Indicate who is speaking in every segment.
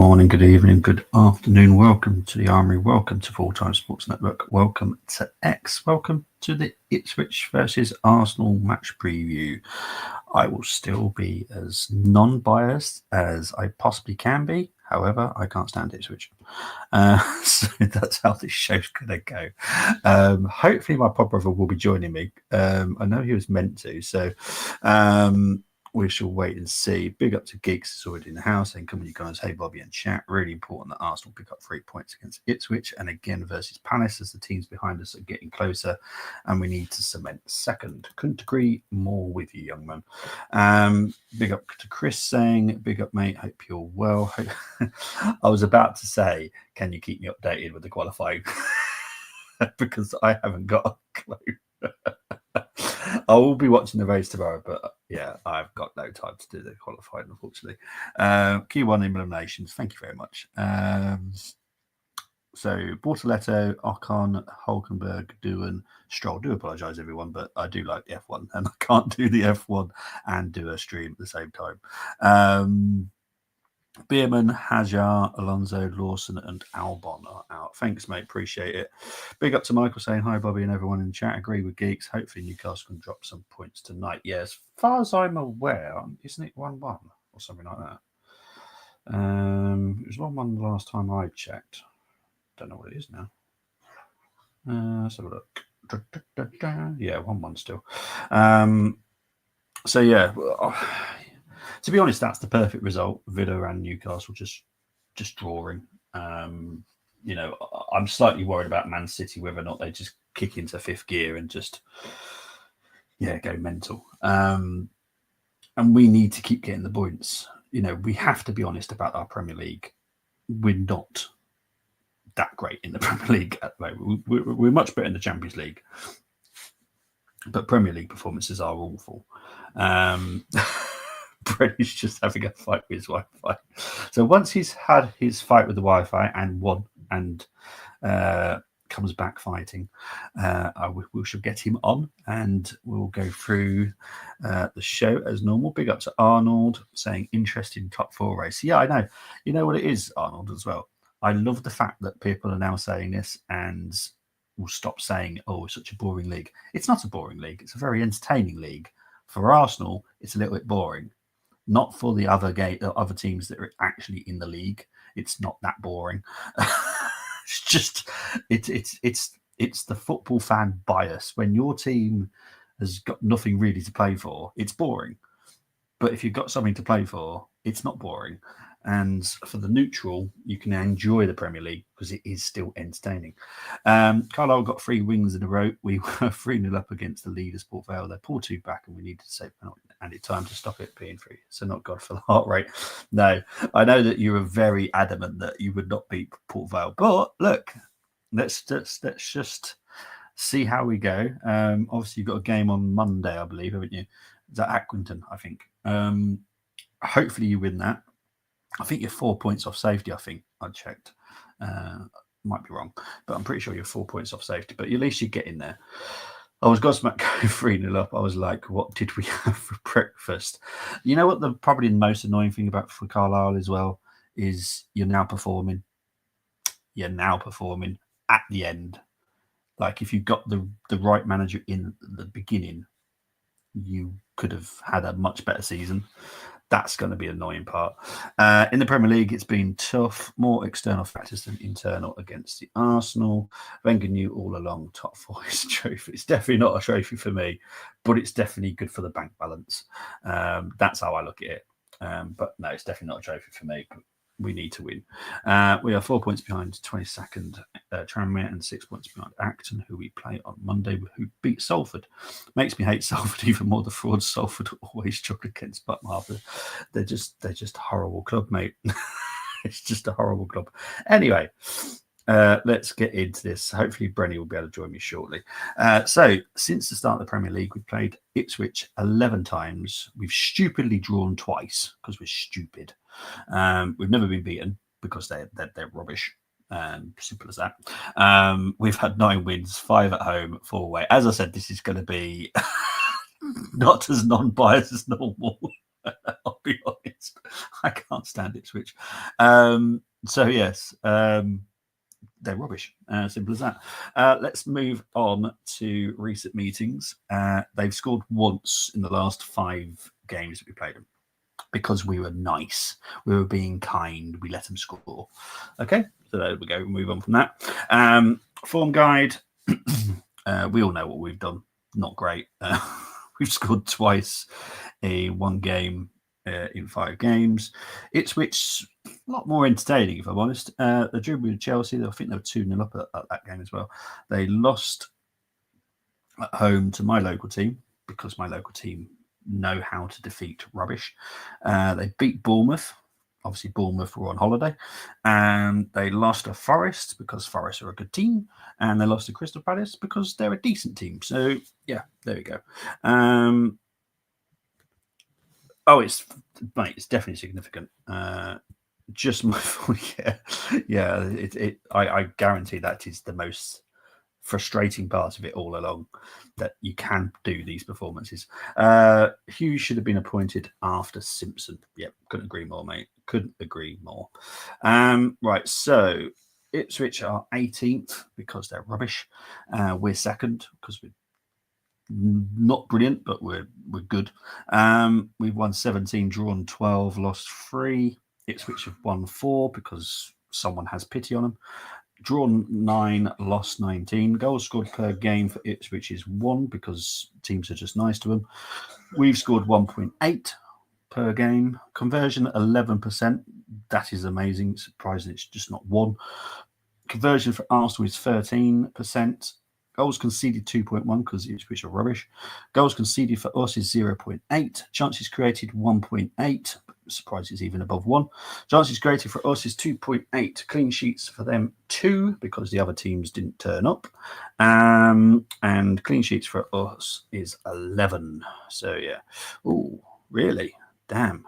Speaker 1: morning, good evening, good afternoon. Welcome to the Armory. Welcome to Full Time Sports Network. Welcome to X. Welcome to the Ipswich versus Arsenal match preview. I will still be as non-biased as I possibly can be. However, I can't stand Ipswich. So that's how this show's going to go. Hopefully my pod brother will be joining me. I know he was meant to. So we shall wait and see. Big up to Geeks, is already in the house. And come on, you guys. Hey, Bobby and chat. Really important that Arsenal pick up 3 points against Ipswich and again versus Palace as the teams behind us are getting closer and we need to cement second. Couldn't agree more with you, young man. Big up to Chris saying, big up, mate. Hope you're well. I was about to say, can you keep me updated with the qualifying? Because I haven't got a clue. I will be watching the race tomorrow, but yeah, I've got no time to do the qualifying, unfortunately. Key one eliminations, thank you very much. So Bortoletto, Ocon, Hulkenberg, Doohan, Stroll. Do apologise, everyone, but I do like the F1, and I can't do the F1 and do a stream at the same time. Bierman, Hajar, Alonso, Lawson, and Albon are out. Thanks, mate. Appreciate it. Big up to Michael saying hi, Bobby, and everyone in the chat. Agree with Geeks. Hopefully, Newcastle can drop some points tonight. Yeah, as far as I'm aware, isn't it 1-1 or something like that? It was 1-1 the last time I checked. Don't know what it is now. Let's have a look. Yeah, 1-1 still. So, yeah. To be honest, that's the perfect result. Villa and Newcastle just drawing. You know, I'm slightly worried about Man City, whether or not they just kick into fifth gear and just, go mental. And we need to keep getting the points. You know, we have to be honest about our Premier League. We're not that great in the Premier League at the moment. We're much better in the Champions League. But Premier League performances are awful. Brenny's just having a fight with his Wi-Fi. So once he's had his fight with the Wi-Fi and won and comes back fighting, we shall get him on and we'll go through the show as normal. Big up to Arnold saying interesting top 4 race. Yeah, I know. You know what it is, Arnold, as well. I love the fact that people are now saying this and will stop saying, oh, it's such a boring league. It's not a boring league. It's a very entertaining league. For Arsenal, it's a little bit boring. Not for the other teams that are actually in the league. It's not that boring. It's just it's the football fan bias. When your team has got nothing really to play for, it's boring. But if you've got something to play for, it's not boring. And for the neutral, you can enjoy the Premier League because it is still entertaining. Carlisle got 3 wins in a row. We were 3-0 up against the leaders, Port Vale. They pulled 2 back and we needed to save penalty. And it's time to stop it being 3. So not God for the heart rate. No, I know that you were very adamant that you would not beat Port Vale. But look, let's just see how we go. Obviously, you've got a game on Monday, I believe, haven't you? Is that Accrington, I think. Hopefully you win that. I think you're 4 points off safety, I think. I checked. Might be wrong, but I'm pretty sure you're 4 points off safety. But at least you get in there. I was Gosmack going 3-0 up. I was like, what did we have for breakfast? You know what probably the most annoying thing about for Carlisle as well is you're now performing. You're now performing at the end. Like if you got the right manager in the beginning, you could have had a much better season. That's going to be an annoying part. In the Premier League, it's been tough. More external factors than internal against the Arsenal. Wenger knew all along top 4 is a trophy. It's definitely not a trophy for me, but it's definitely good for the bank balance. That's how I look at it. But no, it's definitely not a trophy for me. But we need to win. We are 4 points behind 22nd Tranmere and 6 points behind Acton, who we play on Monday, who beat Salford. Makes me hate Salford even more. The fraud Salford always struggle against Butt Martha. They're just a horrible club, mate. It's just a horrible club. Anyway, let's get into this. Hopefully, Brenny will be able to join me shortly. So, since the start of the Premier League, we've played Ipswich 11 times. We've stupidly drawn twice because we're stupid. We've never been beaten because they're rubbish. Simple as that. We've had 9 wins, 5 at home, 4 away. As I said, this is going to be not as non-biased as normal. I'll be honest. I can't stand Ipswich. So yes, they're rubbish. Simple as that. Let's move on to recent meetings. They've scored once in the last 5 games that we played them because we were nice. We were being kind. We let them score. Okay, so there we go. We'll move on from that. Form guide. We all know what we've done. Not great. We've scored twice in 1 game in 5 games. Ipswich, a lot more entertaining, if I'm honest. They drew with Chelsea. I think they were 2-0 up at that game as well. They lost at home to my local team because my local team know how to defeat rubbish. They beat Bournemouth. Obviously, Bournemouth were on holiday. And they lost to Forest because Forest are a good team. And they lost to Crystal Palace because they're a decent team. So, yeah, there we go. It's definitely significant. Just my I guarantee that is the most frustrating part of it all along, that you can do these performances. Hughes should have been appointed after Simpson. Yep, couldn't agree more, mate. Couldn't agree more. Right, so Ipswich are 18th because they're rubbish. We're second because we're not brilliant, but we're good. We've won 17, drawn 12, lost 3. Ipswich have won 4 because someone has pity on them. Drawn 9, lost 19. Goals scored per game for Ipswich is 1 because teams are just nice to them. We've scored 1.8 per game. Conversion 11%. That is amazing. Surprising it's just not 1. Conversion for Arsenal is 13%. Goals conceded 2.1 because Ipswich are rubbish. Goals conceded for us is 0.8. Chances created 1.8. Surprised it's even above 1. Chances created for us is 2.8. Clean sheets for them 2 because the other teams didn't turn up. And clean sheets for us is 11. So yeah. Oh, really? Damn.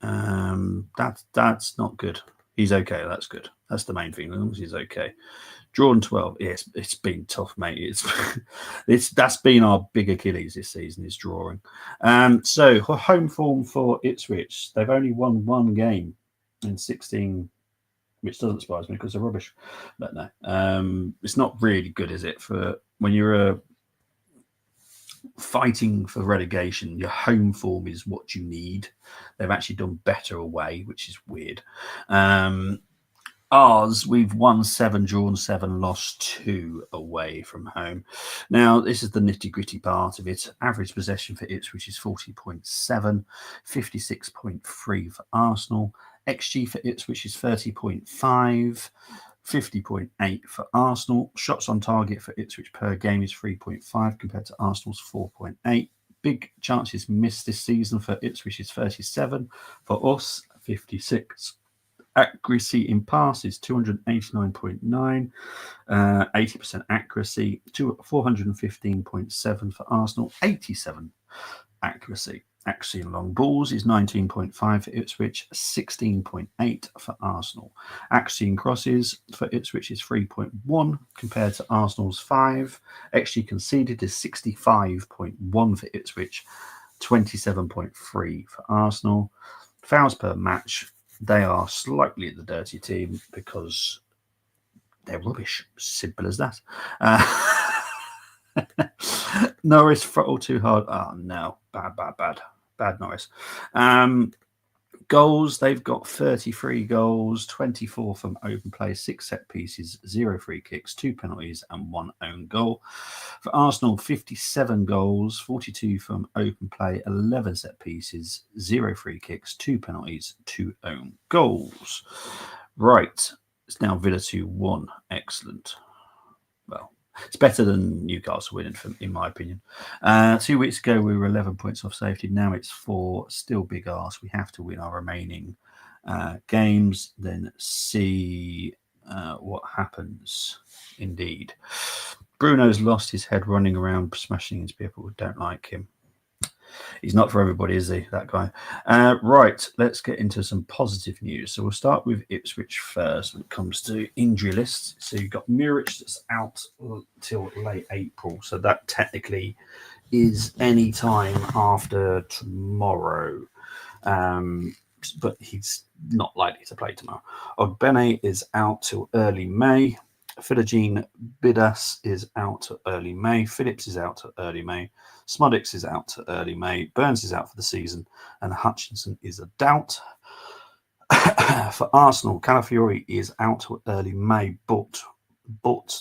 Speaker 1: That's not good. He's okay. That's good. That's the main thing. As long as he's okay. Drawn 12. Yes, it's been tough, mate. That's been our big Achilles this season, is drawing. So home form for Ipswich. They've only won 1 game in 16, which doesn't surprise me because they're rubbish. But no, it's not really good, is it? For when you're fighting for relegation, your home form is what you need. They've actually done better away, which is weird. Ours, we've won 7, drawn 7, lost 2 away from home. Now, this is the nitty-gritty part of it. Average possession for Ipswich is 40.7, 56.3 for Arsenal. XG for Ipswich is 30.5, 50.8 for Arsenal. Shots on target for Ipswich per game is 3.5 compared to Arsenal's 4.8. Big chances missed this season for Ipswich is 37, for us 56. Accuracy in passes 289.9, 80% accuracy, 415.7 for Arsenal, 87 accuracy. Accuracy in long balls is 19.5 for Ipswich, 16.8 for Arsenal. Accuracy in crosses for Ipswich is 3.1 compared to Arsenal's 5. XG conceded is 65.1 for Ipswich, 27.3 for Arsenal. Fouls per match, they are slightly the dirty team because they're rubbish. Simple as that. Norris throttle too hard. Oh, no. Bad Norris. Goals, they've got 33 goals, 24 from open play, 6 set pieces, 0 free kicks, 2 penalties, and 1 own goal. For Arsenal, 57 goals, 42 from open play, 11 set pieces, 0 free kicks, 2 penalties, 2 own goals. Right, it's now Villa 2-1. Excellent. Well, it's better than Newcastle winning, in my opinion. 2 weeks ago, we were 11 points off safety. Now it's 4. Still big arse. We have to win our remaining games, then see what happens. Indeed. Bruno's lost his head running around, smashing into people who don't like him. He's not for everybody, is he, that guy? Right, let's get into some positive news. So we'll start with Ipswich first when it comes to injury lists. So you've got Muric that's out till late April. So that technically is any time after tomorrow. But he's not likely to play tomorrow. Ogbene is out till early May. Philogene Bidas is out to early May. Phillips is out to early May. Smodix is out to early May. Burns is out for the season. And Hutchinson is a doubt. For Arsenal, Calafiori is out to early May, but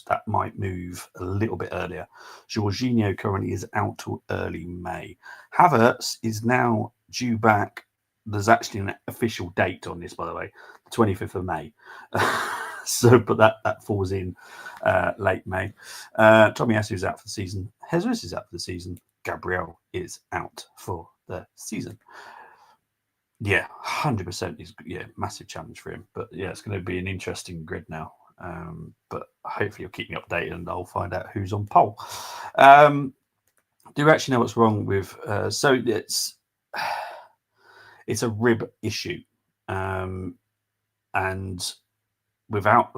Speaker 1: that might move a little bit earlier. Jorginho currently is out to early May. Havertz is now due back. There's actually an official date on this, by the way, the 25th of May. But that falls in late May. Tomiyasu is out for the season. Jesus is out for the season. Gabriel is out for the season. Yeah, 100% is massive challenge for him. But yeah, it's going to be an interesting grid now. But hopefully you'll keep me updated and I'll find out who's on pole. Do you actually know what's wrong with? So it's a rib issue, and without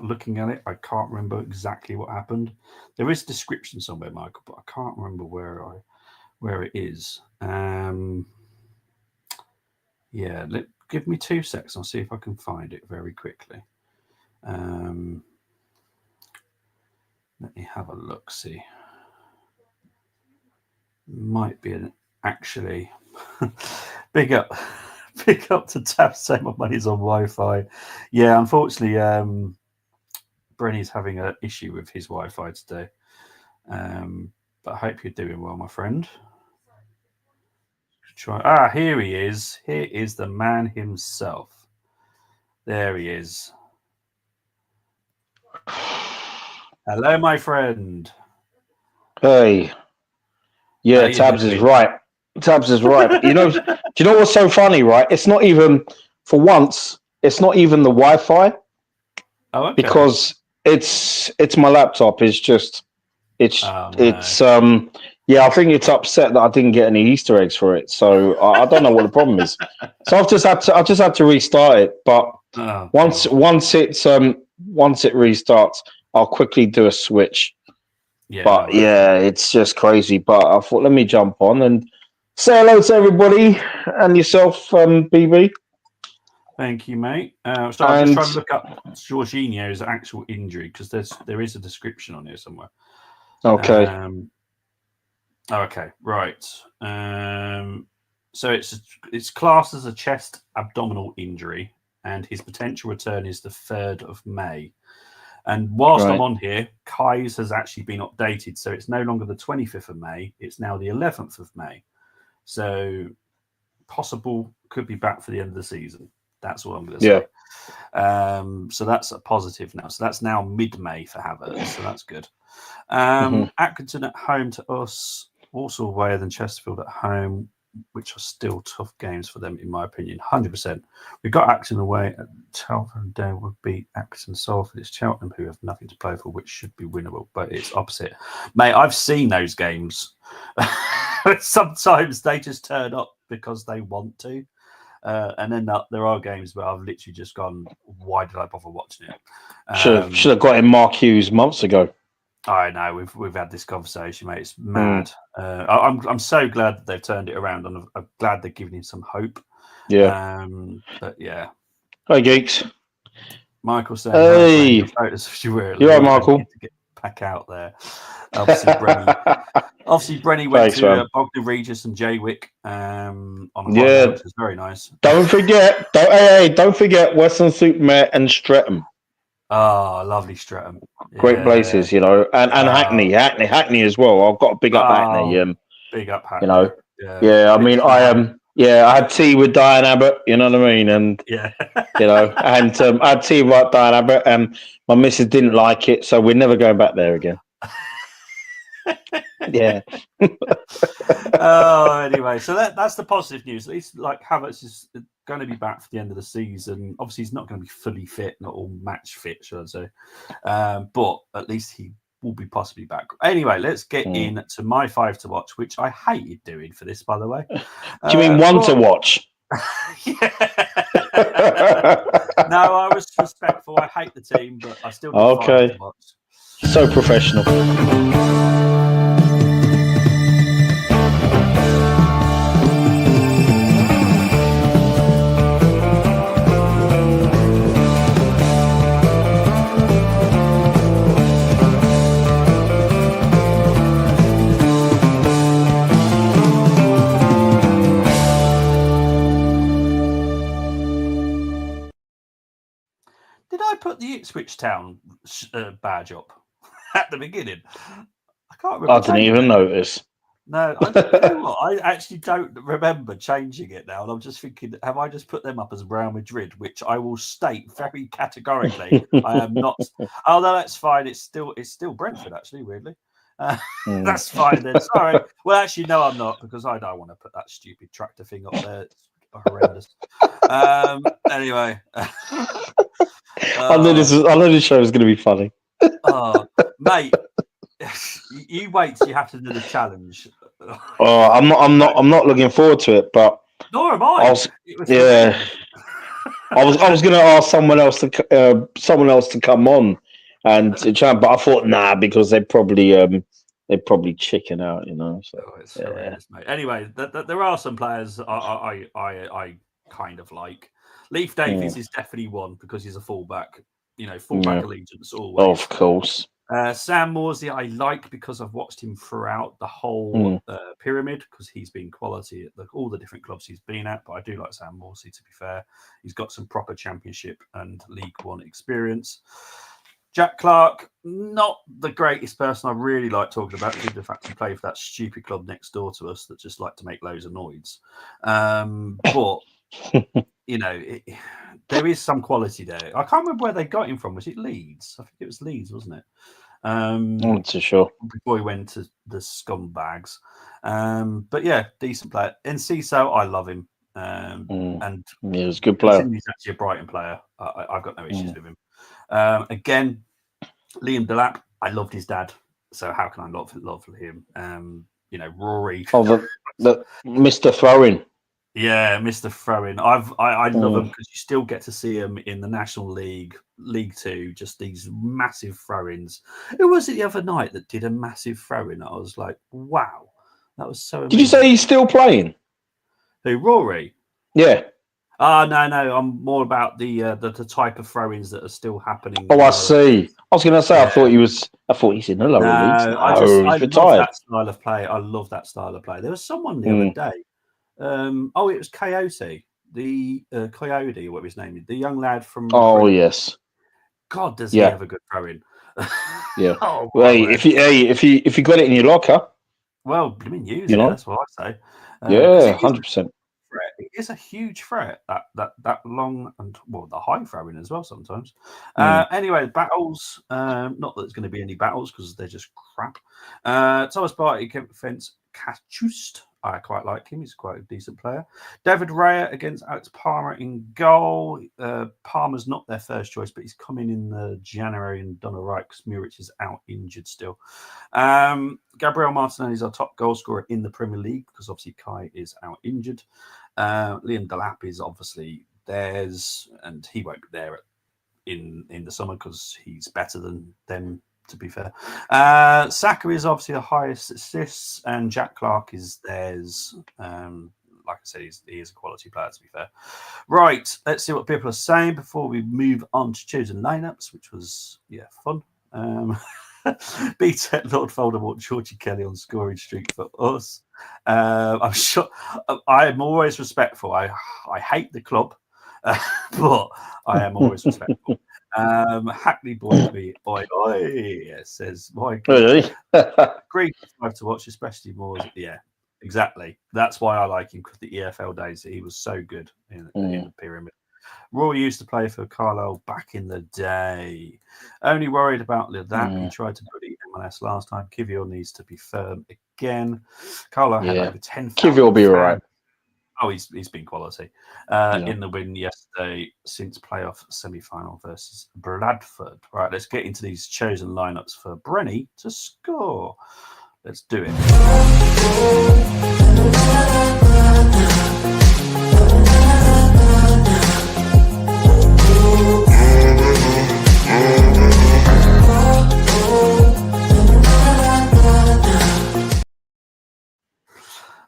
Speaker 1: looking at it, I can't remember exactly what happened. There is a description somewhere, Michael, but I can't remember where it is. Give me 2 seconds. I'll see if I can find it very quickly. Let me have a look. See, might be actually big up to Tab. Saying my money's on Wi-Fi. Yeah, unfortunately, Brenny's having an issue with his Wi-Fi today. But I hope you're doing well, my friend. Here he is. Here is the man himself. There he is. Hello, my friend.
Speaker 2: Hey. Yeah, Tabs is right. Tabs is right. Do you know what's so funny, right? It's not even, for once, it's not even the Wi-Fi.
Speaker 1: Oh, okay.
Speaker 2: Because it's my laptop. I think it's upset that I didn't get any Easter eggs for it. So I don't know what the problem is. So I've just had to restart it. But once it restarts, I'll quickly do a switch. Yeah, but it's just crazy. But I thought, let me jump on and say hello to everybody and yourself, BB.
Speaker 1: Thank you, mate. So I'm just trying to look up Jorginho's actual injury because there is a description on here somewhere.
Speaker 2: Okay.
Speaker 1: Okay, right. So it's classed as a chest abdominal injury, and his potential return is the 3rd of May. And whilst I'm on here, Kai's has actually been updated, so it's no longer the 25th of May; it's now the 11th of May. So possible could be back for the end of the season. That's all I'm going to say. So that's a positive now. So that's now mid-May for Havertz. So that's good. Atkinson at home to us. Also away than Chesterfield at home, which are still tough games for them, in my opinion. 100%. We've got Acton away at Cheltenham. There would be Acton Salford. It's Cheltenham who have nothing to play for, which should be winnable, but it's opposite. Mate, I've seen those games. Sometimes they just turn up because they want to. And then there are games where I've literally just gone, why did I bother watching it?
Speaker 2: Should have got in Mark Hughes months ago.
Speaker 1: I know we've had this conversation, mate. It's mad. I'm so glad that they've turned it around, and I'm glad they're giving him some hope.
Speaker 2: Yeah.
Speaker 1: But yeah.
Speaker 2: Hi, geeks.
Speaker 1: Michael said,
Speaker 2: "Hey,
Speaker 1: you're
Speaker 2: right, Michael."
Speaker 1: To get back out there. Obviously, Brenny went to Bognor Regis and Jaywick on a holiday, which was very nice.
Speaker 2: Don't forget, Western Supermare and Streatham.
Speaker 1: Oh, lovely Streatham.
Speaker 2: Great places, and Hackney as well. I've got to big up Hackney.
Speaker 1: Big up Hackney.
Speaker 2: I mean, I had tea with Diane Abbott, you know what I mean? And, I had tea with Diane Abbott, and my missus didn't like it, so we're never going back there again. Yeah.
Speaker 1: Anyway, so that's the positive news. At least, like, Havertz is going to be back for the end of the season. Obviously, he's not going to be fully fit, not all match fit, should I say. But at least he will be possibly back. Anyway, let's get into my 5 to watch, which I hated doing for this, by the way.
Speaker 2: Do you mean one to watch?
Speaker 1: No, I was respectful. I hate the team, but I still got 5 to watch.
Speaker 2: So professional.
Speaker 1: Ipswich Town badge up at the beginning? I can't remember.
Speaker 2: I didn't even notice.
Speaker 1: No, you know what? I actually don't remember changing it now. And I'm just thinking, have I just put them up as Real Madrid, which I will state very categorically I am not. Oh, no, that's fine. It's still Brentford, actually, weirdly. That's fine then. Sorry. Well, actually, no, I'm not, because I don't want to put that stupid tractor thing up there. It's horrendous. Anyway.
Speaker 2: I know this show is going to be funny.
Speaker 1: Oh, mate. You wait till you have to do the challenge.
Speaker 2: Oh, I'm not looking forward to it, but
Speaker 1: nor am I.
Speaker 2: I was going to ask someone else to come on and chat, but I thought because they'd probably chicken out, you know. So
Speaker 1: it's horrendous, mate. Anyway, there are some players I kind of like. Leif Davies is definitely one because he's a fullback. You know, fullback allegiance always.
Speaker 2: Of course.
Speaker 1: Sam Morsey I like because I've watched him throughout the whole pyramid because he's been quality at all the different clubs he's been at. But I do like Sam Morsey, to be fair. He's got some proper Championship and League One experience. Jack Clark, not the greatest person I really like talking about due to the fact he played for that stupid club next door to us that just like to make loads of noise. But, you know, there is some quality there. I can't remember where they got him from. Was it Leeds? I think it was Leeds, wasn't it?
Speaker 2: I'm not too sure.
Speaker 1: Before he went to the scumbags. But yeah, decent player. Enciso, I love him. And
Speaker 2: he was a good player.
Speaker 1: He's actually a Brighton player. I've got no issues with him. Again, Liam Delap, I loved his dad. So how can I love him? You know, Rory.
Speaker 2: Oh, the Mr. Throwing.
Speaker 1: Yeah, Mr. Throwing. I love him because you still get to see him in the National League, League Two, just these massive throw-ins. Who was it the other night that did a massive throw-in? I was like, wow, that was so amazing.
Speaker 2: Did you say he's still playing?
Speaker 1: Who, Rory?
Speaker 2: Yeah.
Speaker 1: No. I'm more about the type of throw-ins that are still happening.
Speaker 2: Oh, I see. I was going to say, I thought he's in the lower leagues.
Speaker 1: I love that style of play. I love that style of play. There was someone the other day. It was Coyote, the Coyote, what his name is, the young lad from.
Speaker 2: Oh, yes.
Speaker 1: God, does he have a good throw-in?
Speaker 2: Yeah. If you got it in your locker.
Speaker 1: Well, I mean, use it. That's what I say.
Speaker 2: 100%.
Speaker 1: It is a huge threat. That long and the high throwing as well sometimes. Anyway, battles. Not that there's going to be any battles because they're just crap. Thomas Partey, Kent Fence, Kachust. I quite like him. He's quite a decent player. David Raya against Alex Palmer in goal. Palmer's not their first choice, but he's coming in January and done all right because Muric is out injured still. Gabriel Martinelli is our top goal scorer in the Premier League because obviously Kai is out injured. Liam Delap is obviously theirs, and he won't be there in the summer because he's better than them, to be fair. Saka is obviously the highest assists, and Jack Clark is theirs. Like I said, he is a quality player, to be fair. Right, let's see what people are saying before we move on to choosing lineups, which was fun. BTEC Lord Voldemort, Georgie Kelly on scoring streak for us. I'm sure I'm always respectful. I hate the club, but I am always respectful. Hackney boy says, my God.
Speaker 2: Really?
Speaker 1: Great to watch, especially more. Yeah, exactly. That's why I like him, because the EFL days he was so good in the pyramid. Roy used to play for Carlisle back in the day. Only worried about that. He tried to put the MLS last time. Kivior needs to be firm again. Carlisle had over 10,000.
Speaker 2: Kivior will be all right.
Speaker 1: Oh, he's been quality in the win yesterday since playoff semi-final versus Bradford. Right, let's get into these chosen lineups for Brenny to score. Let's do it.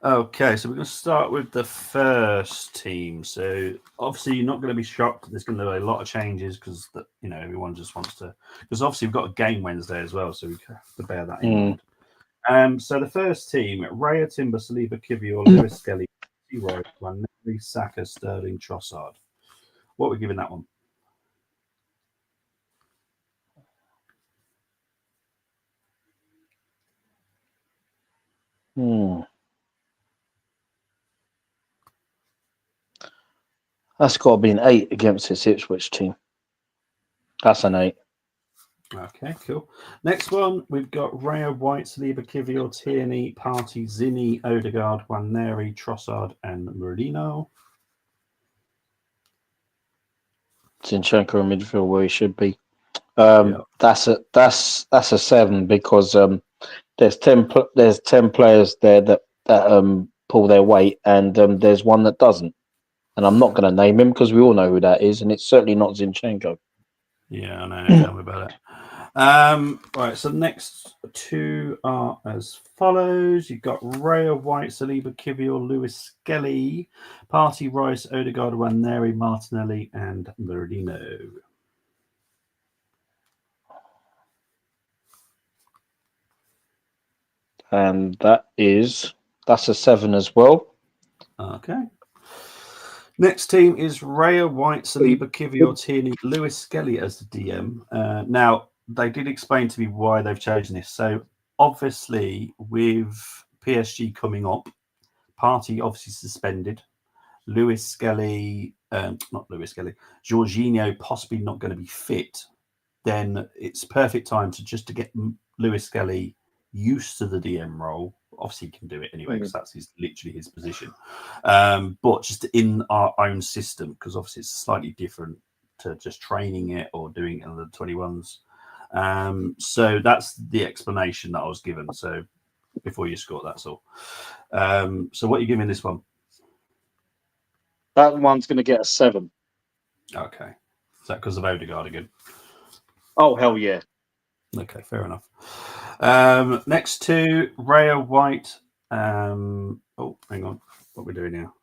Speaker 1: Okay, so we're going to start with the first team. So obviously you're not going to be shocked. There's going to be a lot of changes because everyone just wants to. Because obviously we've got a game Wednesday as well, so we have to bear that in mind. So the first team: Raya, Timber, Saliba, Kivior, Lewis, Skelly, Roy, Wanelli, Saka, Sterling, Trossard. What are we giving that one?
Speaker 2: That's got to be an 8 against this Ipswich team. That's an 8.
Speaker 1: Okay, cool. Next one, we've got Raya, White, Saliba, Kivior, Tierney, Partey, Zinni, Odegaard, Waneri, Trossard, and Mourinho.
Speaker 2: Zinchenko in midfield where he should be. That's a 7 because there's 10 players there that pull their weight, and there's one that doesn't. And I'm not going to name him because we all know who that is, and it's certainly not Zinchenko.
Speaker 1: Yeah, I know. Tell me about it. Right, so the next two are as follows. You've got Raya, White, Saliba, Kivior, Lewis, Skelly, Partey, Rice, Odegaard, Waneri, Martinelli, and Mourinho.
Speaker 2: And that's a 7 as well.
Speaker 1: Okay. Next team is Raya, White, Saliba, Kivior, Tierney, Lewis, Skelly as the DM. Now, they did explain to me why they've chosen this. So, obviously, with PSG coming up, Partey obviously suspended. Lewis Skelly, not Lewis Skelly, Jorginho possibly not going to be fit. Then it's perfect time to get Lewis Skelly used to the DM role. Obviously, he can do it anyway because that's literally his position. But just in our own system, because obviously it's slightly different to just training it or doing it in the 21s. So that's the explanation that I was given. So before you score, that's all. So what are you giving this one?
Speaker 2: That one's going to get a 7.
Speaker 1: Okay. Is that because of Odegaard again?
Speaker 2: Oh, hell yeah.
Speaker 1: Okay, fair enough. Next two, Raya, White. Oh, hang on. What we're doing now?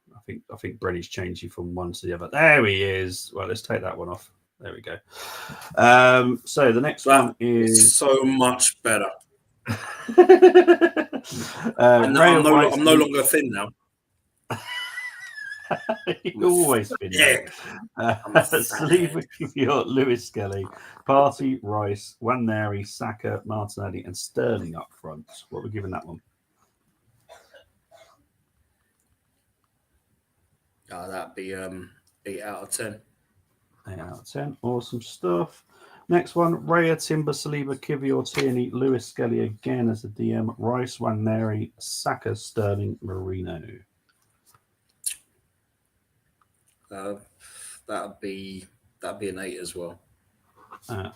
Speaker 1: I think Brenny's changed you from one to the other. There he is. Well, let's take that one off. There we go. So the next one is
Speaker 3: so much better.
Speaker 1: I'm
Speaker 3: no longer thin now.
Speaker 1: You've always been there. Saliba, Kivior, Lewis Skelly, Partey, Rice, Waneri, Saka, Martinelli, and Sterling up front. What are we giving that one?
Speaker 3: That'd be 8 out of 10.
Speaker 1: 8 out of 10. Awesome stuff. Next one, Raya, Timber, Saliba, Kivior, Tierney, Lewis Skelly again as the DM, Rice, Waneri, Saka, Sterling, Mourinho.
Speaker 3: That'd be an 8 as well.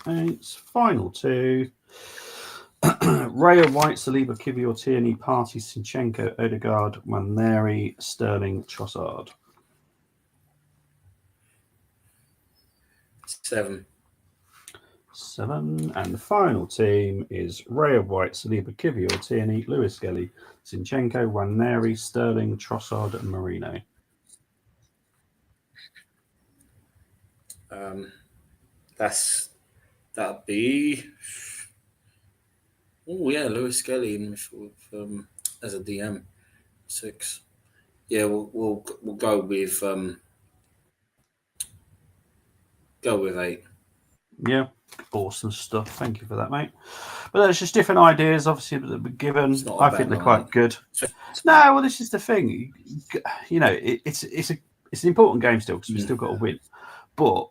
Speaker 1: 8. Final two. Raya, White, Saliba, Kivior, Tierney, Partey, Zinchenko, Odegaard, Waneri, Sterling, Trossard.
Speaker 3: 7.
Speaker 1: 7. And the final team is Raya, White, Saliba, Kivior, Tierney, Lewis Skelly, Zinchenko, Waneri, Sterling, Trossard, and Mourinho.
Speaker 3: That'd be. Oh yeah, Lewis Skelly as a DM, 6. Yeah, we'll go with 8.
Speaker 1: Yeah, awesome stuff. Thank you for that, mate. But that's just different ideas, obviously, that we're given. I think they're quite good. No, well, this is the thing. You know, it's an important game still because we've still got to win. But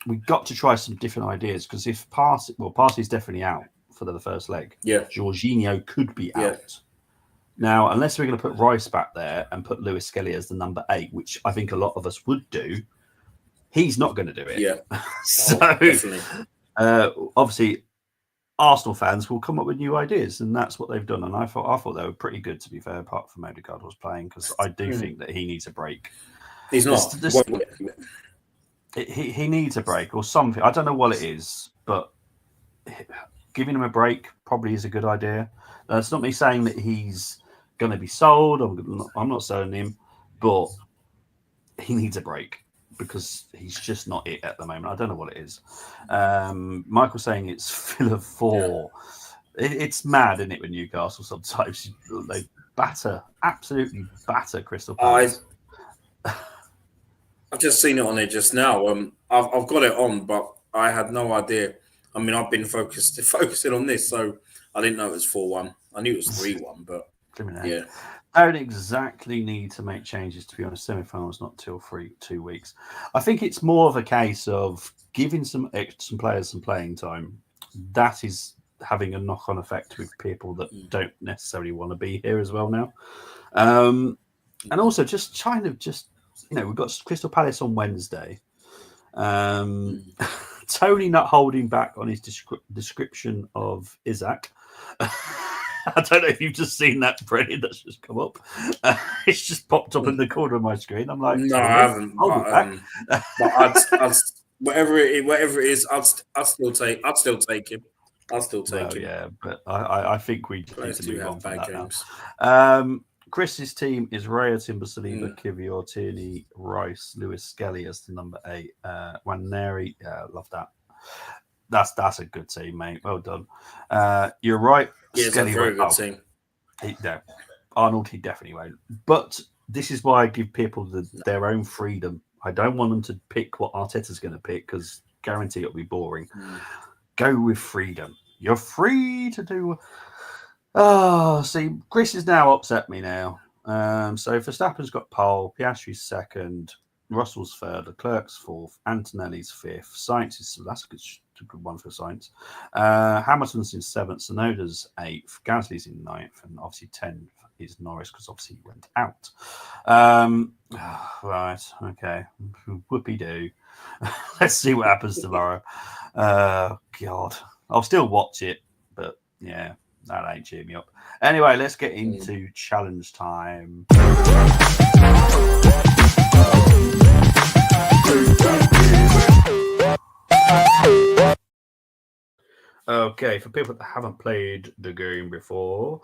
Speaker 1: we've got to try some different ideas because if Partey's definitely out for the first leg.
Speaker 3: Yeah,
Speaker 1: Jorginho could be out. Now, unless we're going to put Rice back there and put Lewis Skelly as the number 8, which I think a lot of us would do, he's not going to do it.
Speaker 3: Yeah.
Speaker 1: So, obviously, Arsenal fans will come up with new ideas, and that's what they've done. And I thought they were pretty good, to be fair, apart from Odegaard was playing, because I do think that he needs a break.
Speaker 3: He's not.
Speaker 1: He needs a break or something. I don't know what it is, but giving him a break probably is a good idea. It's not me saying that he's going to be sold. I'm not selling him, but he needs a break because he's just not it at the moment. I don't know what it is. Michael's saying it's full of 4. It's mad, isn't it, with Newcastle sometimes? They absolutely batter Crystal Palace.
Speaker 3: I've just seen it on there just now. I've got it on, but I had no idea. I mean, I've been focusing on this, so I didn't know it was 4-1. I knew it was 3-1, but yeah.
Speaker 1: don't exactly need to make changes, to be honest. Semi-finals not till 2 weeks. I think it's more of a case of giving some players some playing time. That is having a knock-on effect with people that don't necessarily want to be here as well now. And also just kind of we've got Crystal Palace on Wednesday. Tony not holding back on his description of Isaac. I don't know if you've just seen that, Brennan, that's just come up. It's just popped up in the corner of my screen. I'm like,
Speaker 3: no, I haven't. But I'd whatever it is, I'd still take him. I'll still take him.
Speaker 1: Yeah, but I think we need to move on from that games. Now. Chris's team is Raya, Timber, Saliba, Kivior, Tierney, Rice, Lewis, Skelly as the number 8. Waneri, love that. That's a good team, mate. Well done. You're right.
Speaker 3: Yeah, it's a very good team.
Speaker 1: Arnold, he definitely won't. But this is why I give people their own freedom. I don't want them to pick what Arteta's going to pick because guarantee it'll be boring. Go with freedom. You're free to do. Oh, see, Chris has now upset me now. So Verstappen's got pole, Piastri's second, Russell's third, Leclerc's fourth, Antonelli's fifth, Sainz is that's a good one for Sainz. Hamilton's in seventh, Sonoda's eighth, Gasly's in ninth, and obviously 10th is Norris because obviously he went out. Right, okay, whoopie doo. Let's see what happens tomorrow. God, I'll still watch it, but yeah. That ain't cheering me up. Anyway, let's get into challenge time. Okay, for people that haven't played the game before,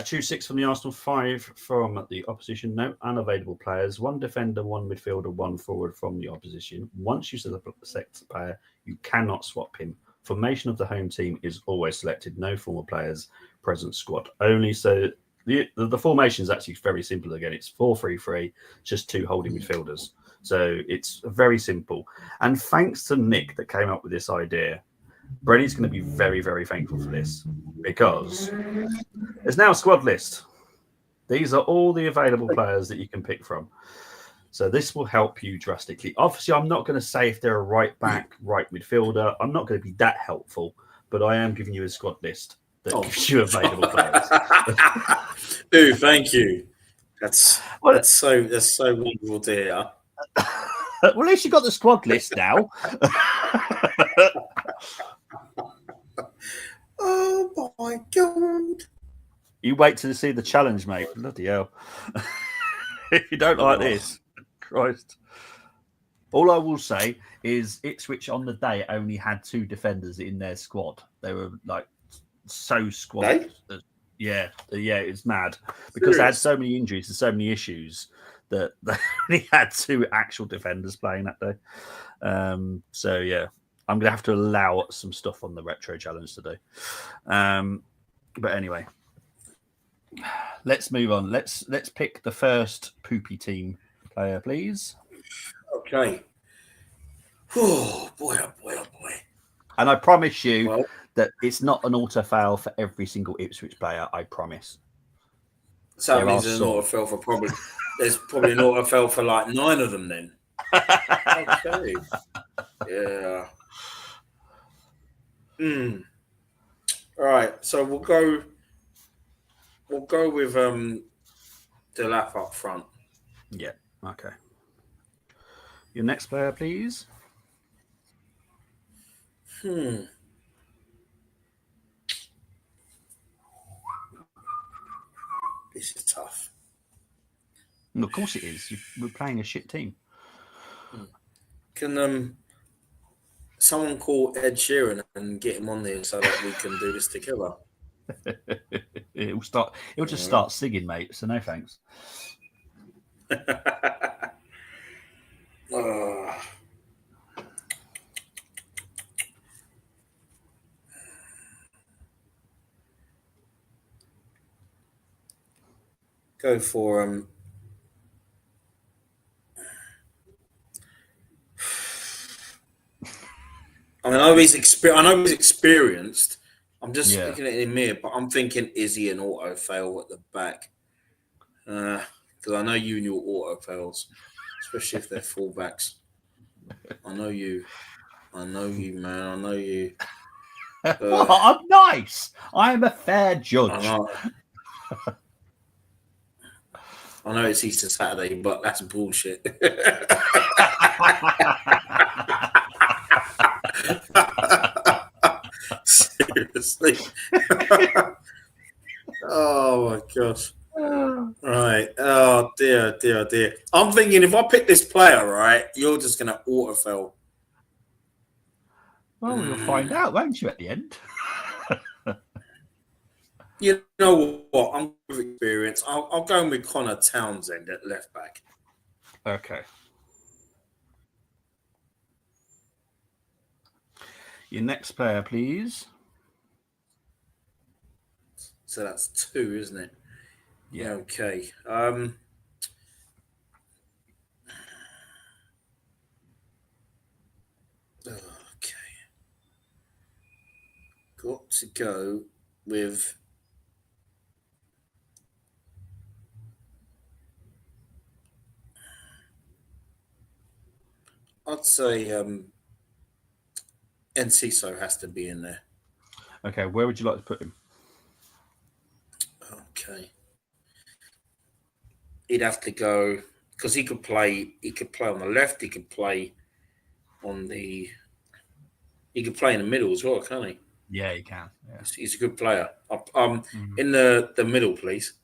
Speaker 1: choose 6 from the Arsenal, 5 from the opposition. No unavailable players. 1 defender, 1 midfielder, 1 forward from the opposition. Once you select a player, you cannot swap him. Formation of the home team is always selected. No former players present squad only. So the formation is actually very simple. Again, it's 4-3-3, just 2 holding midfielders. So it's very simple. And thanks to Nick that came up with this idea, Brenny's going to be very, very thankful for this because there's now a squad list. These are all the available players that you can pick from. So this will help you drastically. Obviously, I'm not going to say if they're a right back, right midfielder. I'm not going to be that helpful, but I am giving you a squad list that gives you available players.
Speaker 3: Dude, thank you. That's so wonderful to hear.
Speaker 1: Well, at least you got the squad list now.
Speaker 3: Oh my God!
Speaker 1: You wait to see the challenge, mate. Bloody hell! If you don't like this. Christ. All I will say is Ipswich on the day only had 2 defenders in their squad. They were like so squad. Yeah, it's mad because they had so many injuries and so many issues that they only had 2 actual defenders playing that day. So yeah, I'm gonna have to allow some stuff on the retro challenge today. But anyway, let's move on. Let's pick the first poopy team player, please.
Speaker 3: Okay. Oh boy, oh boy, oh boy.
Speaker 1: And I promise you that it's not an auto foul for every single Ipswich player, I promise.
Speaker 3: So that means there's an auto foul for probably there's probably an auto foul for like 9 of them then. Okay. Yeah. All right. So we'll go with Delap up front.
Speaker 1: Yeah. Okay. Your next player, please.
Speaker 3: This is tough.
Speaker 1: Well, of course it is. We're playing a shit team.
Speaker 3: Can someone call Ed Sheeran and get him on there so that we can do this together?
Speaker 1: It'll just start singing, mate. So no thanks.
Speaker 3: Go for I know he's experienced. I'm just looking at him here, but I'm thinking, is he an auto fail at the back? Because I know you and your auto fails, especially if they're fullbacks. I know you, man. I know you.
Speaker 1: Well, I'm nice. I'm a fair judge.
Speaker 3: I know it's Easter Saturday, but that's bullshit. Seriously. Oh my gosh. Right. Oh dear. I'm thinking if I pick this player, right, you're just gonna autofill.
Speaker 1: Well, we'll find out, won't you, at the end?
Speaker 3: You know what? I'm with experience. I'll go with Connor Townsend at left back.
Speaker 1: Okay. Your next player, please.
Speaker 3: So that's 2, isn't it?
Speaker 1: Yeah.
Speaker 3: Okay. Okay. Got to go with. I'd say Enciso has to be in there.
Speaker 1: Okay, where would you like to put him?
Speaker 3: Okay. He'd have to go because he could play. He could play on the left. He could play on the. He could play in the middle as well, can't he?
Speaker 1: Yeah, he can. Yeah.
Speaker 3: He's a good player. In the middle, please.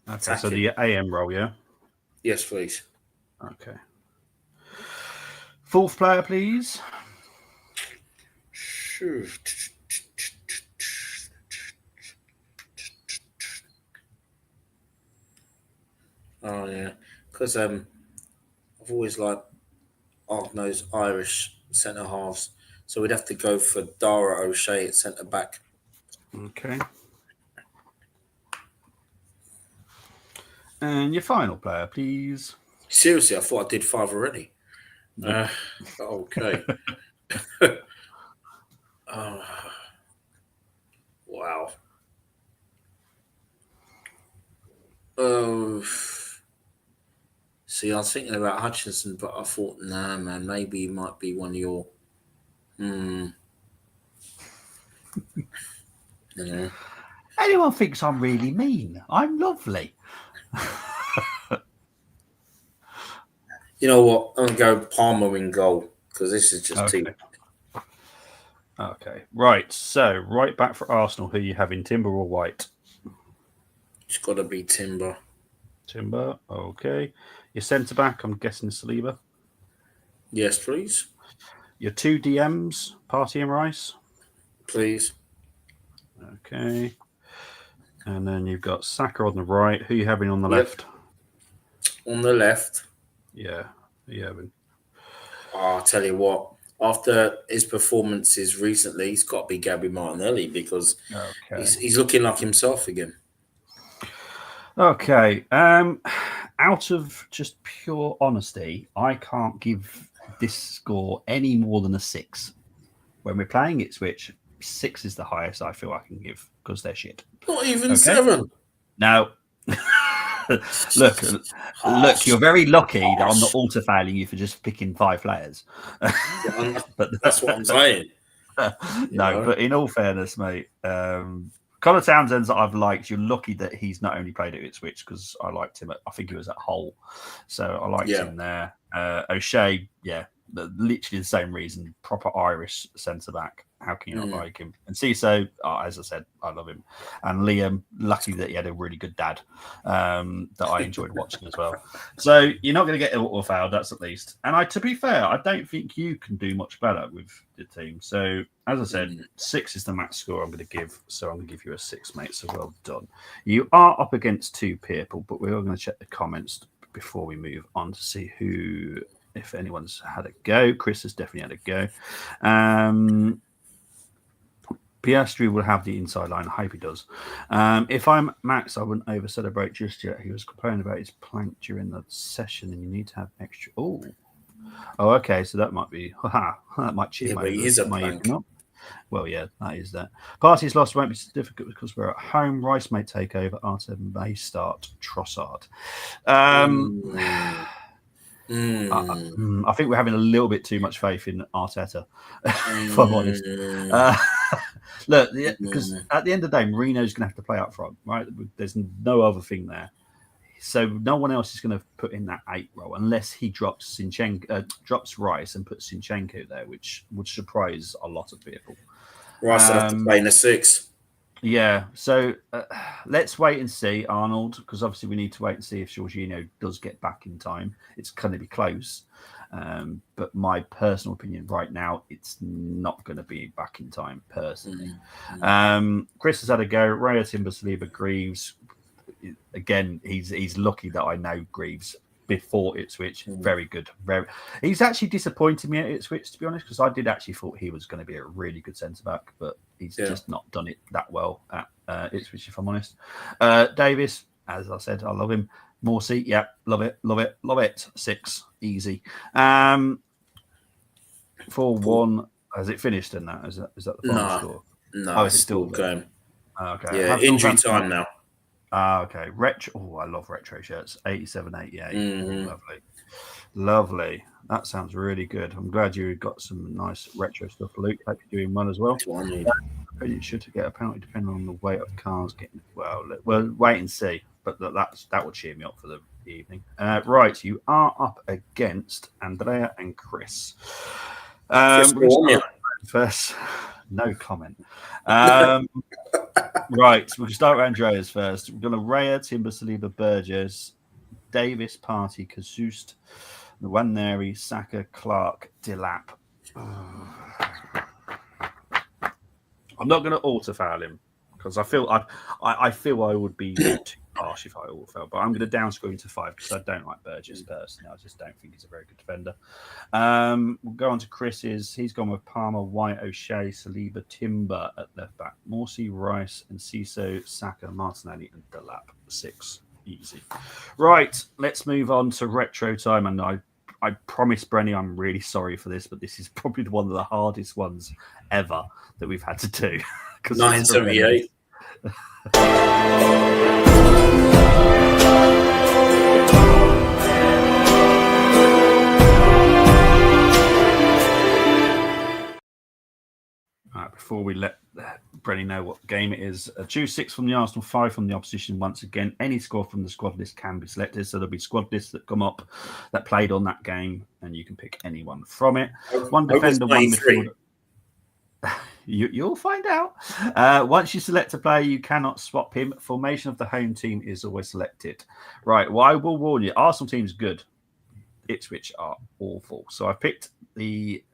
Speaker 1: Okay, attacking. So the AM role, yeah.
Speaker 3: Yes, please.
Speaker 1: Okay. Fourth player, please.
Speaker 3: Sure. Oh yeah, because I've always liked hard-nosed Irish centre halves, so we'd have to go for Dara O'Shea at centre back.
Speaker 1: Okay. And your final player, please.
Speaker 3: Seriously, I thought I did 5 already. Okay. Wow. Oh. See, I was thinking about Hutchinson, but I thought, nah, man, maybe he might be one of your. Yeah.
Speaker 1: Anyone thinks I'm really mean? I'm lovely.
Speaker 3: You know what? I'm going to go Palmer in goal because this is just too.
Speaker 1: Okay. Right. So, right back for Arsenal. Who are you having, Timber or White?
Speaker 3: It's got to be Timber.
Speaker 1: Timber. Okay. Your centre back, I'm guessing Saliba.
Speaker 3: Yes, please.
Speaker 1: Your 2 DMs, Partey and Rice.
Speaker 3: Please.
Speaker 1: Okay. And then you've got Saka on the right. Who are you having on the left?
Speaker 3: On the left.
Speaker 1: Yeah. Who are you having?
Speaker 3: Oh, I'll tell you what. After his performances recently, he's got to be Gabby Martinelli because he's looking like himself again.
Speaker 1: Okay. Out of just pure honesty, I can't give this score any more than a 6. When we're playing Ipswich, 6 is the highest I feel I can give because they're shit.
Speaker 3: Not even 7.
Speaker 1: No. Look, you're very lucky that I'm not auto-failing you for just picking 5 players.
Speaker 3: But that's what I'm saying.
Speaker 1: But in all fairness, mate, Connor Townsend's that I've liked. You're lucky that he's not only played at Ipswich because I liked him. I think he was at Hull, so I liked him there. O'Shea, literally the same reason. Proper Irish centre back. How can you not like him? And Ciso, as I said, I love him. And Liam, lucky that he had a really good dad that I enjoyed watching as well. So you're not going to get auto fouled, that's at least. And to be fair, I don't think you can do much better with the team. So as I said, 6 is the max score I'm going to give. So I'm going to give you a 6, mate. So well done. You are up against 2 people, but we are going to check the comments before we move on to see if anyone's had a go. Chris has definitely had a go. Piastri will have the inside line. I hope he does. If I'm Max, I wouldn't over celebrate just yet. He was complaining about his plank during the session, and you need to have extra. Oh, okay. So that might be. That might cheer
Speaker 3: my evening up.
Speaker 1: Well, yeah, that is that. Party's loss won't be so difficult because we're at home. Rice may take over. Arteta may start Trossard. I think we're having a little bit too much faith in Arteta, if I'm honest. Look, because at the end of the day, Mourinho's going to have to play up front, right? There's no other thing there. So no one else is going to put in that 8 role unless he drops Rice and puts Zinchenko there, which would surprise a lot of people.
Speaker 3: Rice will have to play in a 6.
Speaker 1: Yeah, so let's wait and see, Arnold, because obviously we need to wait and see if Jorginho does get back in time. It's going to be close. But my personal opinion right now, it's not going to be back in time, personally. Chris has had a go. Raya, Timber, Saliba, Greaves. Again, he's lucky that I know Greaves before Ipswich. Very good. He's actually disappointed me at Ipswich, to be honest, because I did actually thought he was going to be a really good centre-back, but he's just not done it that well at Ipswich, if I'm honest. Davis, as I said, I love him. Morsey, yeah, love it. 6, easy. 4-1. Has it finished in that? Is that the final score?
Speaker 3: No, it's still going.
Speaker 1: Okay.
Speaker 3: Yeah, injury time now.
Speaker 1: Okay. Retro. Oh, I love retro shirts. 87-88. Lovely. That sounds really good. I'm glad you got some nice retro stuff, Luke. Hope you're doing one as well. You should get a penalty depending on the weight of cars getting. Well, we'll wait and see. But that would cheer me up for the evening. Right, you are up against Andrea and Chris. First, no comment. Right, we'll start with Andreas first. We're going to Raya, Timber, Saliba, Burgess, Davis, Party, Kazust, Nwaneri, Saka, Clark, Delap. I'm not going to auto-foul him because I feel I would be too harsh if I auto-foul, but I'm going to downscore him to 5 because I don't like Burgess personally. I just don't think he's a very good defender. We'll go on to Chris's. He's gone with Palmer, White, O'Shea, Saliba, Timber at left back, Morsey, Rice, and Ciso, Saka, Martinelli, and Delap. 6, easy. Right, let's move on to retro time. And I promise, Brenny, I'm really sorry for this, but this is probably one of the hardest ones ever that we've had to do.
Speaker 3: 1978.
Speaker 1: Before we let Brenny know what game it is, choose 6 from the Arsenal, 5 from the opposition. Once again, any score from the squad list can be selected. So there'll be squad lists that come up that played on that game, and you can pick anyone from it. One defender, one midfielder. You'll find out. Once you select a player, you cannot swap him. Formation of the home team is always selected. Right, well, I will warn you, Arsenal team's good. Ipswich are awful. So I picked the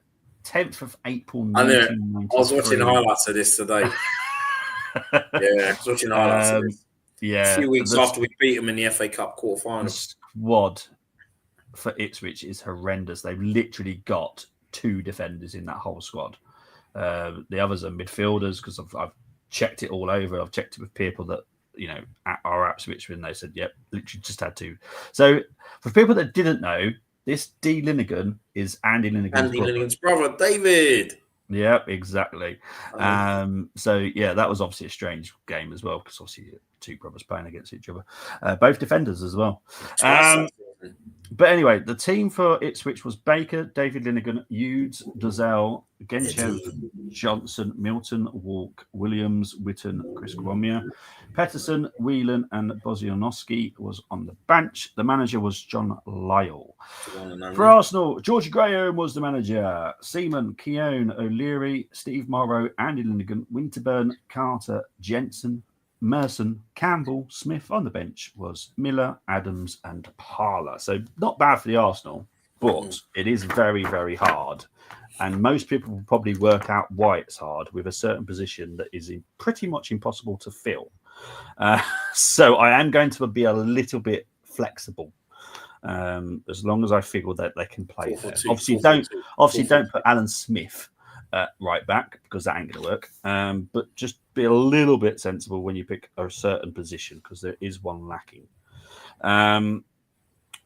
Speaker 1: 10th of April, 1993.
Speaker 3: I was watching highlights of this today. I was watching highlights of this.
Speaker 1: Yeah.
Speaker 3: A few weeks after we beat them in the FA Cup quarterfinal.
Speaker 1: The squad for Ipswich is horrendous. They've literally got 2 defenders in that whole squad. The others are midfielders because I've checked it all over. I've checked it with people that are Ipswich, and they said, "Yep, literally just had 2." So for people that didn't know, this D. Linnigan is Andy Linnigan's
Speaker 3: brother, David.
Speaker 1: Yeah, exactly. So that was obviously a strange game as well because obviously 2 brothers playing against each other, both defenders as well. But anyway, the team for Ipswich was Baker, David Linnigan, Hughes, Dozzell, Genchev, Johnson, Milton, Walk, Williams, Witten, Chris Cromia, Pettersson, Whelan, and Bozionowski was on the bench. The manager was John Lyall. For Arsenal, Georgie Graham was the manager. Seaman, Keown, O'Leary, Steve Morrow, Andy Linnigan, Winterburn, Carter, Jensen, Merson, Campbell, Smith. On the bench was Miller, Adams, and Parler. So not bad for the Arsenal, but it is very, very hard. And most people will probably work out why it's hard with a certain position that is pretty much impossible to fill. So I am going to be a little bit flexible, as long as I feel that they can play there. Obviously, don't put Alan Smith right back because that ain't going to work. But just be a little bit sensible when you pick a certain position because there is one lacking.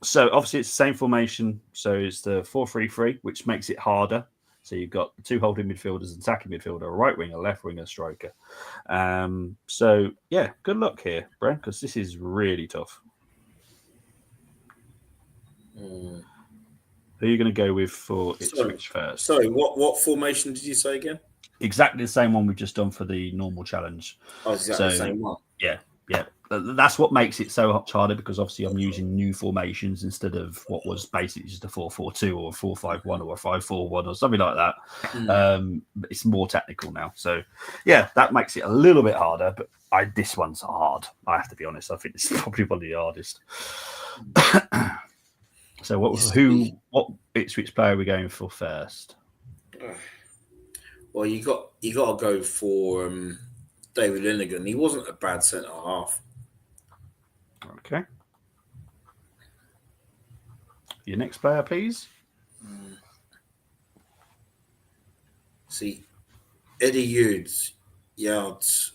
Speaker 1: So obviously it's the same formation. So it's the 4-3-3, which makes it harder So you've got 2 holding midfielders, attacking midfielder, a right winger, left winger, striker. So yeah, good luck here, Bren, because this is really tough. Who are you going to go with for Ipswich first?
Speaker 3: Sorry, what formation did you say again?
Speaker 1: Exactly the same one we've just done for the normal challenge.
Speaker 3: Oh, exactly the same one.
Speaker 1: Yeah. That's what makes it so much harder, because obviously I'm using new formations instead of what was basically just a 4-4-2 or a 4-5-1 or a 5-4-1 or something like that. It's more technical now. So, yeah, that makes it a little bit harder, but this one's hard. I have to be honest. I think this is probably one of the hardest. So what Ipswich player are we going for first?
Speaker 3: Well, you got to go for David Linnigan. He wasn't a bad centre half.
Speaker 1: Okay. Your next player, please.
Speaker 3: See, Eddie Yards.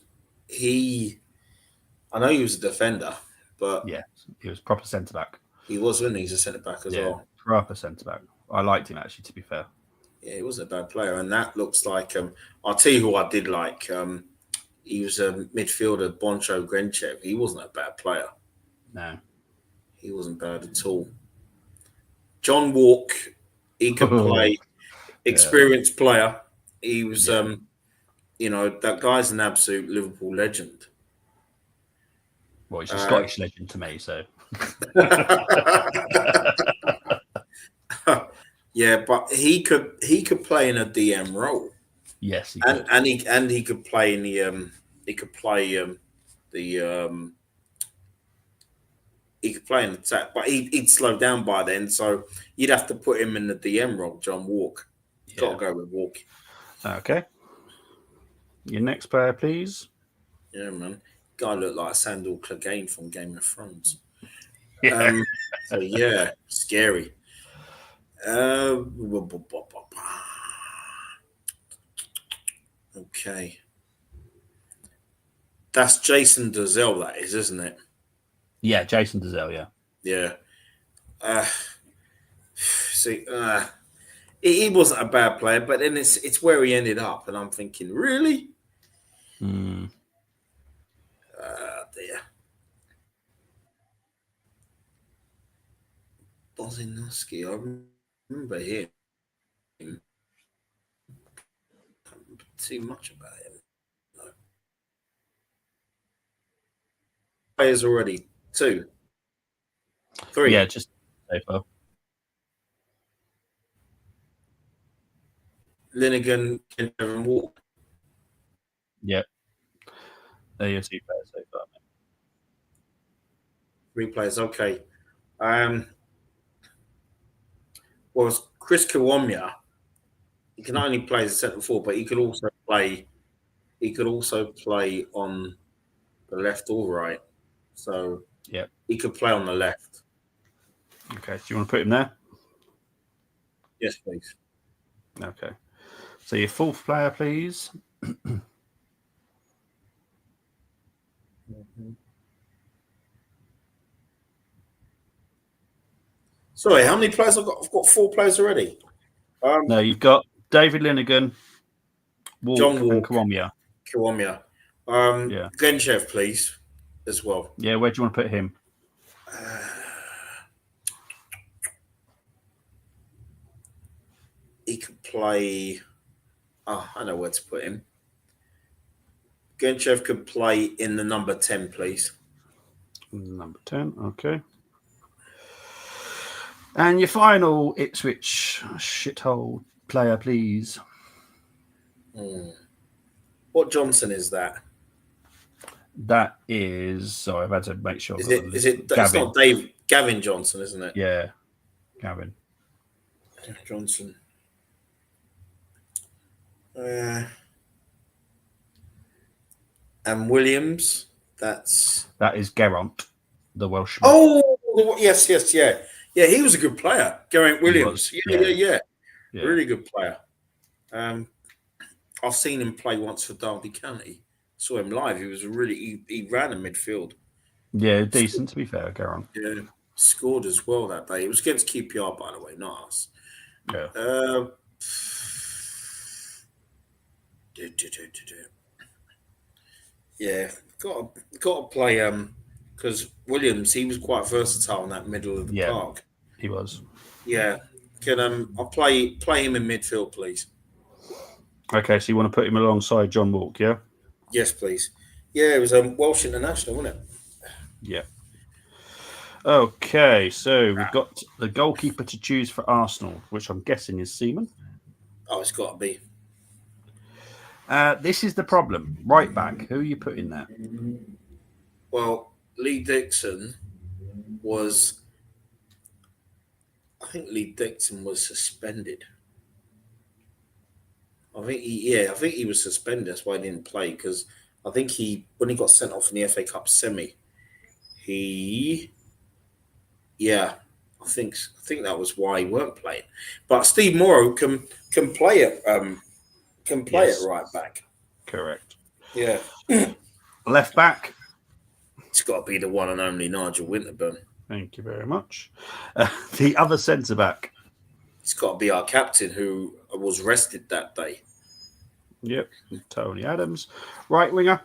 Speaker 3: I know he was a defender, but
Speaker 1: yeah, he was proper centre back.
Speaker 3: He was, wasn't he? He's a centre back as well.
Speaker 1: Proper centre back. I liked him actually, to be fair.
Speaker 3: Yeah, he wasn't a bad player, and that looks like. I'll tell you who I did like. He was a midfielder, Boncho Grenchev. He wasn't a bad player.
Speaker 1: No,
Speaker 3: he wasn't bad at all. John Walk, he could play. Experienced player. He was, that guy's an absolute Liverpool legend.
Speaker 1: Well, he's a Scottish legend to me, so.
Speaker 3: Yeah, but he could play in a DM role.
Speaker 1: Yes, he could.
Speaker 3: And he could play in the he could play in attack, but he'd slow down by then, so you'd have to put him in the DM role. John Walk, got to go with Walk.
Speaker 1: Okay. Your next player, please.
Speaker 3: Yeah, man. Guy looked like Sandor Clegane from Game of Thrones.
Speaker 1: Yeah.
Speaker 3: So yeah, scary. Okay. That's Jason Dozell, that is, isn't it?
Speaker 1: Yeah, Jason Dozell, yeah.
Speaker 3: Yeah. He wasn't a bad player, but then it's where he ended up, and I'm thinking, really?
Speaker 1: Dear.
Speaker 3: Bozinowski, I remember him. Too much about him. No. Players already. 2. 3.
Speaker 1: Yeah, just so far.
Speaker 3: Linnigan, Kent, and Walk.
Speaker 1: Yep. There are your 2 players so far.
Speaker 3: 3 players, okay. Well, Chris Kiwomya, he can not only play as a centre forward, but he could also play on the left or right. So
Speaker 1: yeah,
Speaker 3: he could play on the left.
Speaker 1: Okay. Do you want to put him there?
Speaker 3: Yes, please.
Speaker 1: Okay. So your 4th player, please.
Speaker 3: Sorry, how many players I've got? I've got 4 players already.
Speaker 1: No, you've got David Linnigan,
Speaker 3: John Walk,
Speaker 1: and Kiwomya.
Speaker 3: Glenchev, please, as well.
Speaker 1: Yeah, where do you want to put him?
Speaker 3: He could play. Oh, I know where to put him. Glenchev could play in the number 10, please.
Speaker 1: Number 10, okay. And your final Ipswich shithole player, please.
Speaker 3: What Johnson is that?
Speaker 1: That is. Sorry, I've had to make sure.
Speaker 3: Is it? It's not Gavin Johnson, isn't it?
Speaker 1: Yeah, Gavin
Speaker 3: Johnson. And Williams. That
Speaker 1: is Geraint, the Welshman.
Speaker 3: Oh, yes, yeah. Yeah, he was a good player. Geraint Williams. Yeah. Really good player. I've seen him play once for Derby County. Saw him live. He was he ran in midfield.
Speaker 1: Yeah, decent to be fair, Geraint.
Speaker 3: Yeah, scored as well that day. It was against QPR, by the way, not us.
Speaker 1: Yeah.
Speaker 3: Yeah, got to play because Williams, he was quite versatile in that middle of the
Speaker 1: Yeah,
Speaker 3: park.
Speaker 1: he was.
Speaker 3: Yeah, can I'll play him in midfield, please.
Speaker 1: Okay, so you want to put him alongside John Walk, yeah?
Speaker 3: Yes, please. Yeah, it was Welsh international, wasn't it?
Speaker 1: Yeah. Okay, so we've got the goalkeeper to choose for Arsenal, which I'm guessing is Seaman.
Speaker 3: Oh, it's got to be.
Speaker 1: This is the problem. Right back, who are you putting there?
Speaker 3: Well, Lee Dixon was. I think Lee Dixon was suspended. I think he was suspended. That's why he didn't play because I think when he got sent off in the FA Cup semi, I think that was why he weren't playing. But Steve Morrow can play it at right back.
Speaker 1: Correct.
Speaker 3: Yeah.
Speaker 1: Left back.
Speaker 3: It's got to be the one and only Nigel Winterburn.
Speaker 1: Thank you very much. The other centre back.
Speaker 3: It's got to be our captain who was rested that day.
Speaker 1: Yep, Tony Adams. Right winger.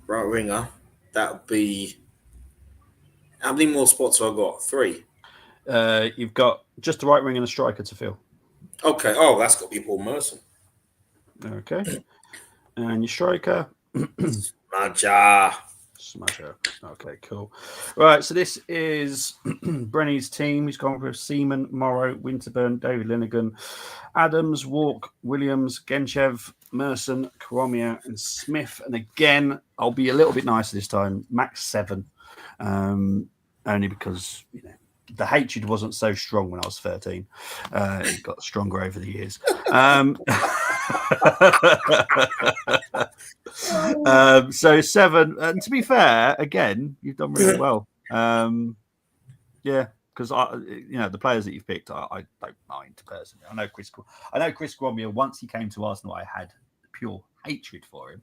Speaker 3: Right winger. That would be. How many more spots have I got? 3.
Speaker 1: You've got just the right wing and a striker to fill.
Speaker 3: Okay. Oh, that's got to be Paul Merson.
Speaker 1: Okay. And your striker. Smasher. Okay, cool. Right, so this is Brenny's team. He's gone with Seaman, Morrow, Winterburn, David Linnigan, Adams, Walk, Williams, Genchev, Merson, Koromia, and Smith. And again, I'll be a little bit nicer this time. Max 7. Only because, the hatred wasn't so strong when I was 13. It got stronger over the years. So 7. And to be fair, again, you've done really well. Yeah, because the players that you've picked, I don't mind personally. I know Chris Gromia. Once he came to Arsenal, I had pure hatred for him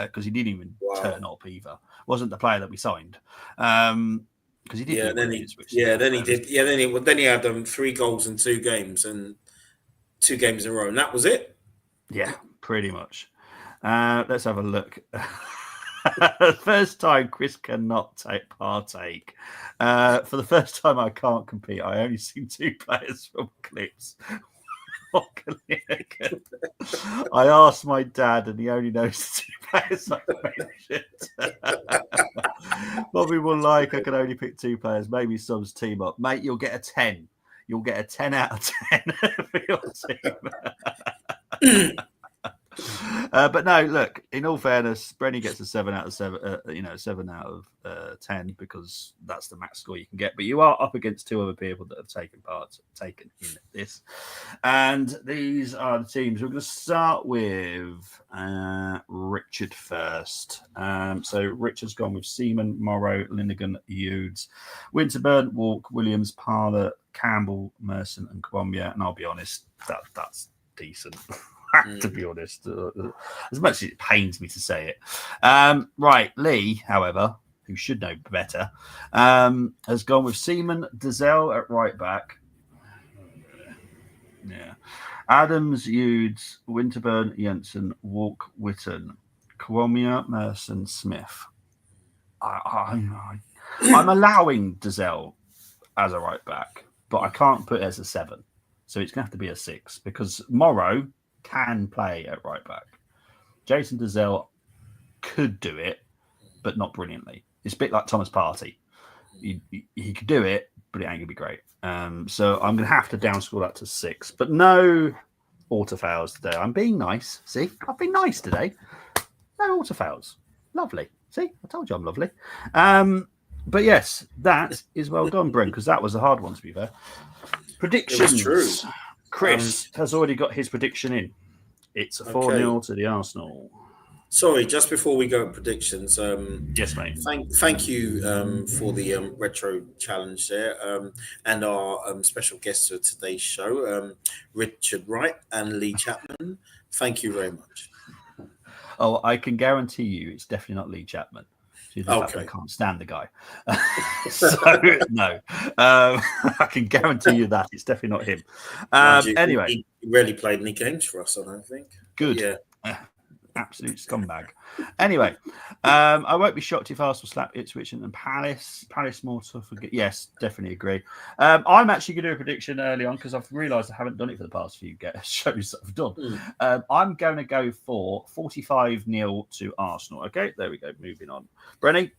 Speaker 1: because he didn't even turn up either. Wasn't the player that we signed. Because he did.
Speaker 3: Yeah, then he did. Yeah, then he had 3 goals in 2 games and 2 games in a row, and that was it.
Speaker 1: Yeah, pretty much. Let's have a look. First time Chris cannot partake. For the first time I can't compete. I only seen 2 players from clips. I asked my dad, and he only knows 2 players I mentioned. Bobby will I can only pick 2 players. Maybe Sub's team up. Mate, you'll get a 10. You'll get a 10 out of 10 for your team. But no, look, in all fairness, Brenny gets a 7 out of 7, 7 out of 10 because that's the max score you can get. But you are up against 2 other people that have taken in this. And these are the teams. We're going to start with Richard first. So Richard's gone with Seaman, Morrow, Linnigan, Hughes, Winterburn, Walk, Williams, Parler, Campbell, Merson, and Kwambia. And I'll be honest, that's decent. To be honest, as much as it pains me to say it. Right, Lee, however, who should know better, has gone with Seaman, Dazelle at right back. Yeah, Adams, Hughes, Winterburn, Jensen, Walk, Witten, Kwomia, Merson, Smith. I'm allowing Dazelle as a right back, but I can't put it as a 7. So it's going to have to be a 6 because Morrow can play at right back. Jason Dazelle could do it, but not brilliantly. It's a bit like Thomas Partey. He could do it, but it ain't going to be great. So I'm going to have to downscore that to 6. But no auto fouls today. I'm being nice. See, I've been nice today. No auto fouls. Lovely. See, I told you I'm lovely. But yes, that is well done, Brent, because that was a hard one, to be fair. Predictions. True. Chris has already got his prediction in. It's a 4-0 to the Arsenal.
Speaker 3: Sorry, just before we go at predictions,
Speaker 1: yes, mate.
Speaker 3: Thank you for the retro challenge there, and our special guests for today's show, Richard Wright and Lee Chapman. Thank you very much.
Speaker 1: Oh, I can guarantee you, it's definitely not Lee Chapman. due to the fact that I can't stand the guy. So no, I can guarantee you that it's definitely not him. Anyway,
Speaker 3: he rarely played any games for us, I don't think.
Speaker 1: Good, yeah. Absolute scumbag. Anyway, I won't be shocked if Arsenal slap Ipswich and then Palace. Palace more tough. Yes, definitely agree. I'm actually going to do a prediction early on because I've realised I haven't done it for the past few shows that I've done. I'm going to go for 45-0 to Arsenal. Okay, there we go. Moving on. Brenny?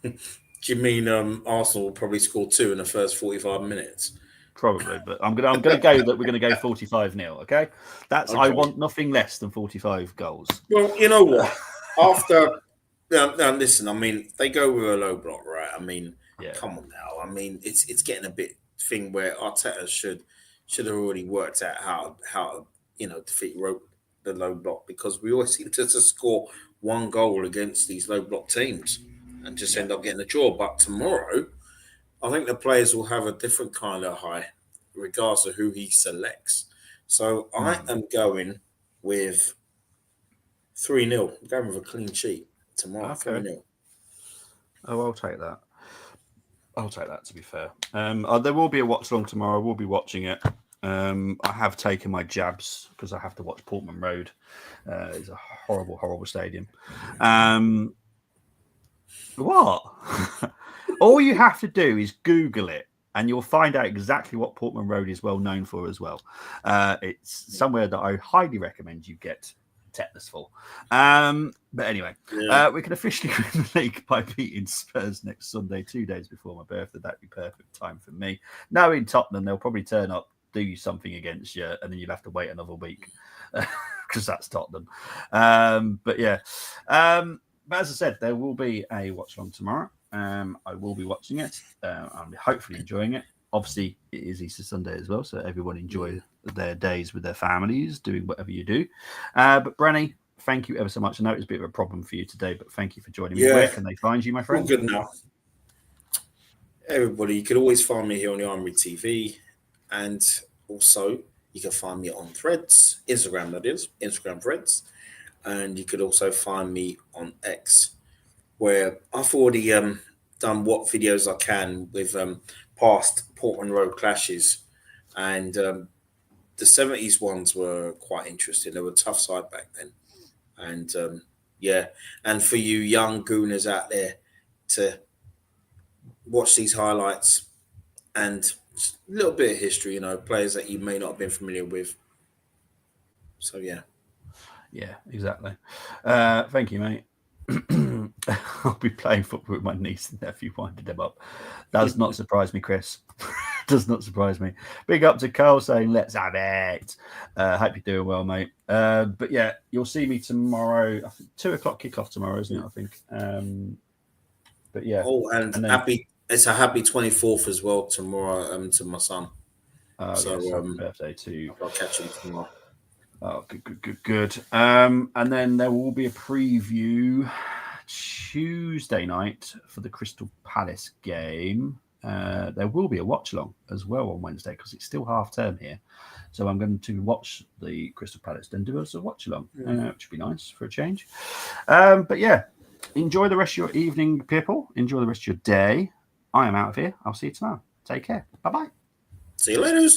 Speaker 3: Do you mean Arsenal will probably score 2 in the first 45 minutes?
Speaker 1: Probably, but I'm gonna go that we're gonna go 45-0. Okay, okay. I want nothing less than 45 goals.
Speaker 3: Well, you know what? After now, listen. I mean, they go with a low block, right? I mean, come on now. I mean, it's getting a bit thing where Arteta should have already worked out how defeat the low block, because we always seem to score one goal against these low block teams and just end up getting a draw. But tomorrow, I think the players will have a different kind of high, regardless of who he selects. So I am going with 3-0. I'm going with a clean sheet tomorrow.
Speaker 1: Okay.
Speaker 3: 3-0.
Speaker 1: Oh, I'll take that. To be fair, there will be a watch along tomorrow. We'll be watching it. I have taken my jabs because I have to watch Portman Road. It's a horrible, horrible stadium. What? All you have to do is Google it, and you'll find out exactly what Portman Road is well known for as well. It's somewhere that I highly recommend you get tetanus for. But anyway, we can officially win the league by beating Spurs next Sunday, 2 days before my birthday. That'd be perfect time for me. Now in Tottenham, they'll probably turn up, do something against you, and then you'll have to wait another week because that's Tottenham. But as I said, there will be a watch along tomorrow. I will be watching it. I'm hopefully enjoying it. Obviously, it is Easter Sunday as well, so everyone enjoy their days with their families, doing whatever you do. But Brenny, thank you ever so much. I know it was a bit of a problem for you today, but thank you for joining me. Where can they find you, my friend?
Speaker 3: Good enough. Everybody, you can always find me here on the Armory TV, and also you can find me on Threads, Instagram, that is, Instagram Threads, and you could also find me on X, where I've already done what videos I can with past Portman Road clashes, and the 70s ones were quite interesting. They were a tough side back then, and and for you young gooners out there to watch these highlights and a little bit of history, players that you may not have been familiar with. So yeah,
Speaker 1: exactly. Thank you, mate. I'll be playing football with my niece and nephew, winding them up. Does not surprise me, Chris. Does not surprise me. Big up to Carl saying, let's have it. Hope you're doing well, mate. But yeah, you'll see me tomorrow. I think 2 o'clock kickoff tomorrow, isn't it? I think. But yeah.
Speaker 3: Oh, and then, it's a happy 24th as well tomorrow to my son.
Speaker 1: So birthday too.
Speaker 3: I'll catch him tomorrow.
Speaker 1: Oh, good. And then there will be a preview Tuesday night for the Crystal Palace game. There will be a watch along as well on Wednesday because it's still half term here. So I'm going to watch the Crystal Palace, then do us a watch along, which would be nice for a change. But yeah, enjoy the rest of your evening, people. Enjoy the rest of your day. I am out of here. I'll see you tomorrow. Take care. Bye-bye.
Speaker 3: See you later.